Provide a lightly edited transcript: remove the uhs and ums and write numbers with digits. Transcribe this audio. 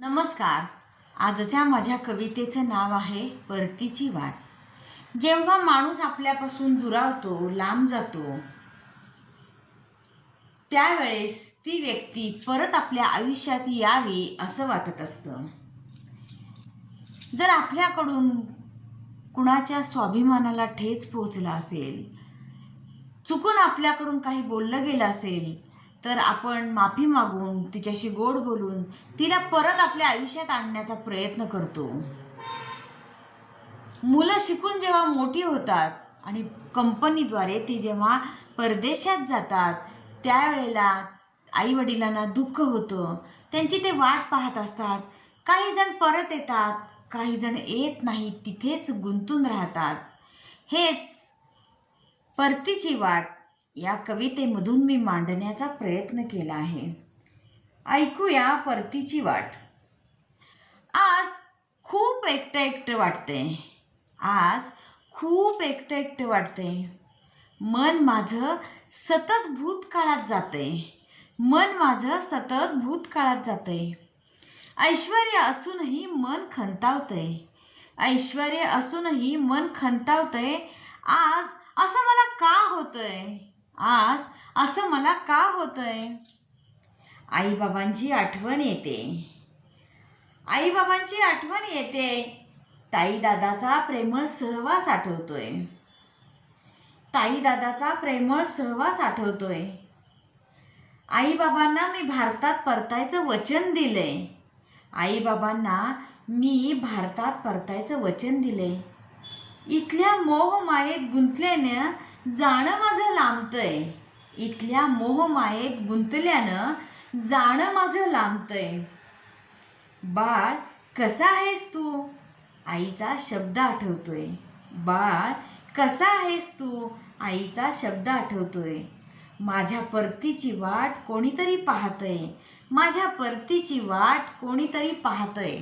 नमस्कार. आजच्या माझ्या कवितेचं नाव आहे परतीची वाट. जेव्हा माणूस आपल्यापासून दुरावतो, लांब जातो, त्यावेळेस ती व्यक्ती परत आपल्या आयुष्यात यावी असं वाटत असतं. जर आपल्याकडून कुणाच्या स्वाभिमानाला ठेच पोहोचला असेल, चुकून आपल्याकडून काही बोललं गेलं असेल, तर आपण माफी मागून, तिच्याशी गोड बोलून तिला परत आपल्या आयुष्यात आणण्याचा प्रयत्न करतो. मुलं शिकून जेव्हा मोठी होतात आणि कंपनीद्वारे ती जेव्हा परदेशात जातात, त्यावेळेला आईवडिलांना दुःख होतं. त्यांची ते वाट पाहत असतात. काही जण परत येतात, काही जण येत नाहीत, तिथेच गुंतून राहतात. हेच परतीची वाट या कवितेमधून मी मांडण्याचा प्रयत्न केला आहे. ऐकूया परतीची वाट. आज खूप एकटं एकटं वाटतंय. आज खूप एकटं एकटं वाटतंय. मन माझं सतत भूतकाळात जातंय. मन माझं सतत भूतकाळात जातंय. ऐश्वर्य असूनही मन खंतावतंय. ऐश्वर्य असूनही मन खंतावतंय. आज असं मला का होतंय? आज असं मला का होतंय? आईबाबांची आठवण येते. आईबाबांची आठवण येते. ताईदादाचा प्रेमळ सहवास आठवतोय. ताईदादाचा प्रेमळ सहवास आठवतोय. आईबाबांना मी भारतात परतायचं वचन दिलंय. आईबाबांना मी भारतात परतायचं वचन दिलंय. इथल्या मोहमायेत गुंतल्यानं जाणं माझं लांबतंय. इथल्या मोहमायेत गुंतल्यानं जाणं माझं लांबतंय. बाळ कसा आहेस तू? आईचा शब्द आठवतोय. बाळ कसा आहेस तू? आईचा शब्द आठवतोय. माझ्या परतीची वाट कोणीतरी पाहतंय. माझ्या परतीची वाट कोणीतरी पाहतंय.